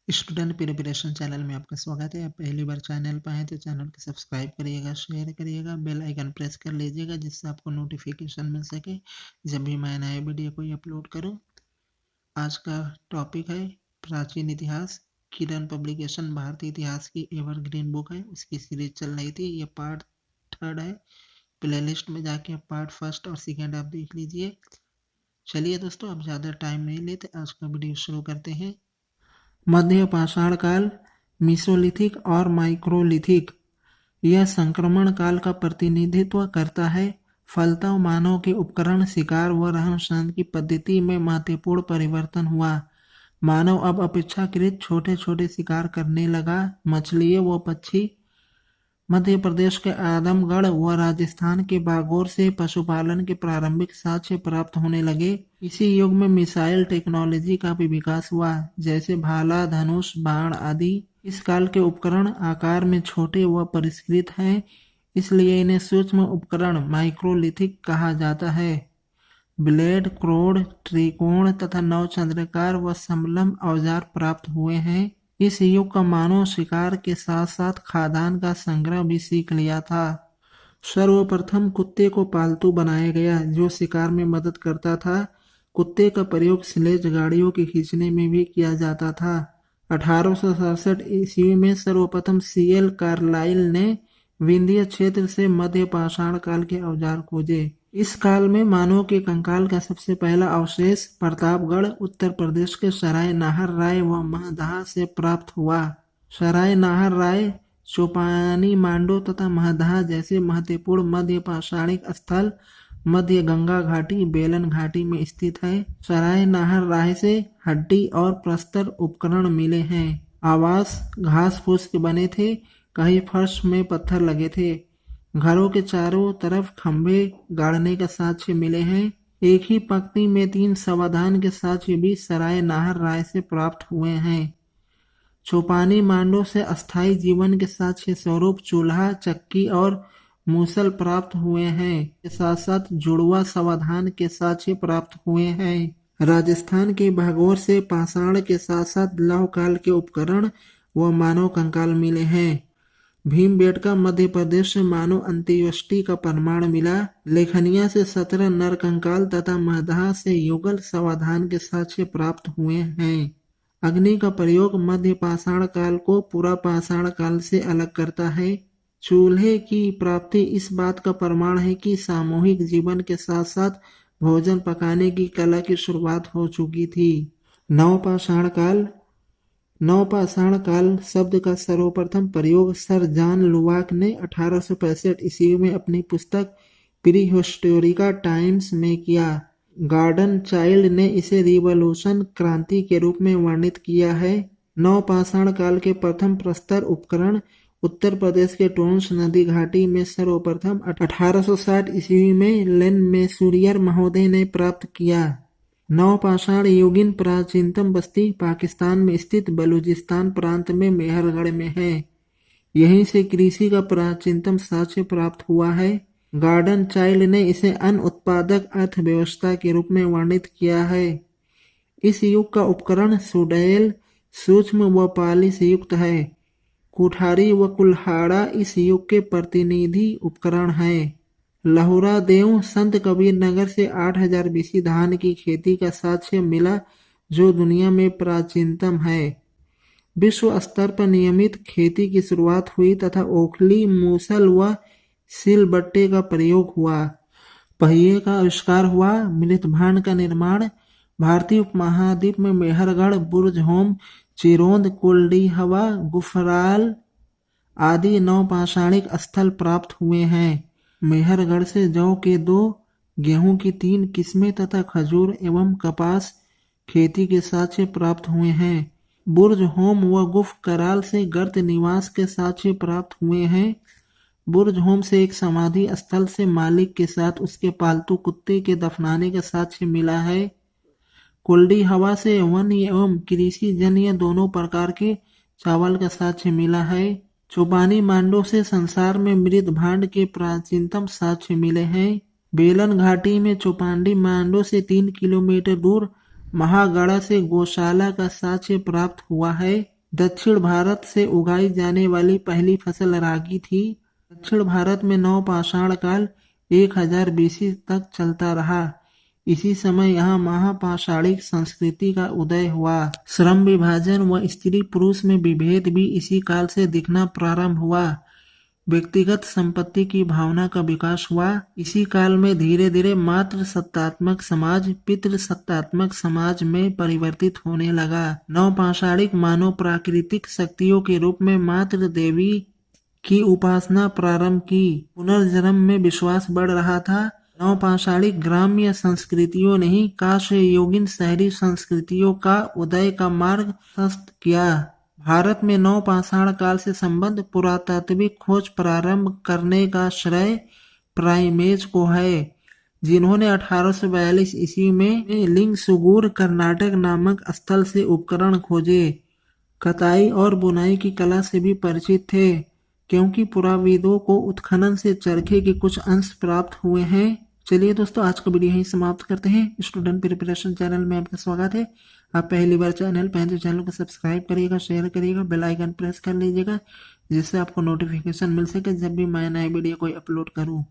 Student preparation channel में आपका स्वागत है। आप पहली बार चैनल पर आए तो चैनल को सब्सक्राइब करिएगा, शेयर करिएगा, बेल आइकन प्रेस कर लीजिएगा जिससे आपको नोटिफिकेशन मिल सके जब भी मैं नए वीडियो कोई अपलोड करूं। आज का टॉपिक है प्राचीन इतिहास। किरण पब्लिकेशन भारतीय इतिहास की एवरग्रीन बुक है, उसकी सीरीज चल रही थी। ये पार्ट 3 है। प्लेलिस्ट में जाके आप पार्ट 1 और 2 आप देख लीजिए। चलिए दोस्तों, अब ज़्यादा टाइम नहीं लेते, आज का वीडियो शुरू करते हैं। मध्य पाषाण काल, मीसोलिथिक और माइक्रोलिथिक। यह संक्रमण काल का प्रतिनिधित्व करता है। फलतः मानव के उपकरण, शिकार व रहन सहन की पद्धति में महत्वपूर्ण परिवर्तन हुआ। मानव अब अपेक्षाकृत छोटे छोटे शिकार करने लगा। मछलियाँ व पक्षी मध्य प्रदेश के आदमगढ़ व राजस्थान के बागौर से पशुपालन के प्रारंभिक साक्ष्य प्राप्त होने लगे। इसी युग में मिसाइल टेक्नोलॉजी का भी विकास हुआ, जैसे भाला, धनुष, बाण आदि। इस काल के उपकरण आकार में छोटे व परिष्कृत हैं, इसलिए इन्हें सूक्ष्म उपकरण माइक्रोलिथिक कहा जाता है। ब्लेड, क्रोड, त्रिकोण तथा नवचंद्राकार व समलंब औजार प्राप्त हुए हैं। इस युग का मानव शिकार के साथ साथ खाद्यान्न का संग्रह भी सीख लिया था। सर्वप्रथम कुत्ते को पालतू बनाया गया, जो शिकार में मदद करता था। कुत्ते का प्रयोग स्लेज गाड़ियों के खींचने में भी किया जाता था। 1867 ईस्वी में सर्वप्रथम सीएल कार्लाइल ने विंध्य क्षेत्र से मध्य पाषाण काल के औजार खोजे। इस काल में मानव के कंकाल का सबसे पहला अवशेष प्रतापगढ़, उत्तर प्रदेश के सराय नाहर राय व महदहा से प्राप्त हुआ। सराय नाहर राय, चौपानी मांडो तथा महदहा जैसे महत्वपूर्ण मध्य पाषाणिक स्थल मध्य गंगा घाटी, बेलन घाटी में स्थित है। सराय नाहर राय से हड्डी और प्रस्तर उपकरण मिले हैं। आवास घास फूस के बने थे, कहीं फर्श में पत्थर लगे थे। घरों के चारों तरफ खंभे गाड़ने का साक्ष्य मिले हैं। एक ही पंक्ति में 3 समाधान के साक्ष्य भी सराय नाहर राय से प्राप्त हुए हैं। चौपानी मांडो से अस्थायी जीवन के साक्ष्य स्वरूप चूल्हा, चक्की और मूसल प्राप्त हुए हैं। के साथ साथ जुड़वा समाधान के साक्ष्य प्राप्त हुए हैं। राजस्थान के भागौर से पाषाण के साथ साथ लौह काल के उपकरण व मानव कंकाल मिले हैं। भीमबेटका मध्य प्रदेश से मानव अंत्येष्टि का प्रमाण मिला। लेखनिया से 17 नर कंकाल तथा महदहा से युगल समाधान के साक्ष्य प्राप्त हुए हैं। अग्नि का प्रयोग मध्य पाषाण काल को पूरा पाषाण काल से अलग करता है। चूल्हे की प्राप्ति इस बात का प्रमाण है कि सामूहिक जीवन के साथ साथ भोजन पकाने की कला की शुरुआत हो चुकी थी। नवपाषाण काल। नवपाषाण काल शब्द का सर्वप्रथम प्रयोग सर जॉन लुवाक ने 1865 ईस्वी में अपनी पुस्तक प्रीहिस्टोरिका टाइम्स में किया। गॉर्डन चाइल्ड ने इसे रिवॉल्यूशन, क्रांति के रूप में वर्णित किया है। नवपाषाण काल के प्रथम प्रस्तर उपकरण उत्तर प्रदेश के टोंस नदी घाटी में सर्वप्रथम 1860 ईस्वी में लेन मैसूरियर महोदय ने प्राप्त किया। नवपाषाण युगीन प्राचीनतम बस्ती पाकिस्तान में स्थित बलूचिस्तान प्रांत में मेहरगढ़ में है। यहीं से कृषि का प्राचीनतम साक्ष्य प्राप्त हुआ है। गॉर्डन चाइल्ड ने इसे अन्न उत्पादक अर्थव्यवस्था के रूप में वर्णित किया है। इस युग का उपकरण सुडैल, सूक्ष्म व पाली से युक्त है। कुठारी व कुल्हाड़ा इस युग के प्रतिनिधि उपकरण हैं। लहुरा देव, संत कबीर नगर से 8000 बीसी धान की खेती का साक्ष्य मिला, जो दुनिया में प्राचीनतम है। विश्व स्तर पर नियमित खेती की शुरुआत हुई तथा ओखली, मूसल व सिलबट्टे का प्रयोग हुआ। पहिए का आविष्कार हुआ। मृतभांड का निर्माण। भारतीय उपमहाद्वीप में मेहरगढ़, बुर्जहोम, चिरोंद, कुलडीहवा, गुफराल आदि नवपाषाणिक स्थल प्राप्त हुए हैं। मेहरगढ़ से जौ के 2, गेहूं की 3 किस्में तथा खजूर एवं कपास खेती के साक्ष्य प्राप्त हुए हैं। बुर्जहोम व गुफ कराल से गर्त निवास के साक्ष्य प्राप्त हुए हैं। बुर्जहोम से एक समाधि स्थल से मालिक के साथ उसके पालतू कुत्ते के दफनाने का साक्ष्य मिला है। कुल्डी हवा से वन एवं कृषि जन्य दोनों प्रकार के चावल का साक्ष्य मिला है। चौपानी मांडो से संसार में मृत भांड के प्राचीनतम साक्ष्य मिले हैं। बेलन घाटी में चौपानी मांडो से 3 किलोमीटर दूर महागढ़ा से गौशाला का साक्ष्य प्राप्त हुआ है। दक्षिण भारत से उगाई जाने वाली पहली फसल रागी थी। दक्षिण भारत में नवपाषाण काल 1000 BC तक चलता रहा। इसी समय यहाँ महापाषाणिक संस्कृति का उदय हुआ। श्रम विभाजन व स्त्री पुरुष में विभेद भी इसी काल से दिखना प्रारंभ हुआ। व्यक्तिगत संपत्ति की भावना का विकास हुआ। इसी काल में धीरे धीरे मातृ सत्तात्मक समाज पितृ सत्तात्मक समाज में परिवर्तित होने लगा। नवपाषाणिक मानव प्राकृतिक शक्तियों के रूप में मातृ देवी की उपासना प्रारंभ की। पुनर्जन्म में विश्वास बढ़ रहा था। नवपाषाणिक ग्राम्य संस्कृतियों ने ही काश्य योगिन शहरी संस्कृतियों का उदय का मार्ग प्रशस्त किया। भारत में नवपाषाण काल से संबंध पुरातात्विक खोज प्रारंभ करने का श्रेय प्राइमेज को है, जिन्होंने 1842 ईस्वी में लिंगसुगूर कर्नाटक नामक स्थल से उपकरण खोजे। कताई और बुनाई की कला से भी परिचित थे, क्योंकि पुराविदों को उत्खनन से चरखे के कुछ अंश प्राप्त हुए हैं। चलिए दोस्तों, आज का वीडियो यहीं समाप्त करते हैं। स्टूडेंट प्रिपरेशन चैनल में आपका स्वागत है। आप पहली बार चैनल पे हैं तो चैनल को सब्सक्राइब करिएगा, शेयर करिएगा, बेल आइकन प्रेस कर लीजिएगा, जिससे आपको नोटिफिकेशन मिल सके जब भी मैं नया वीडियो कोई अपलोड करूँ।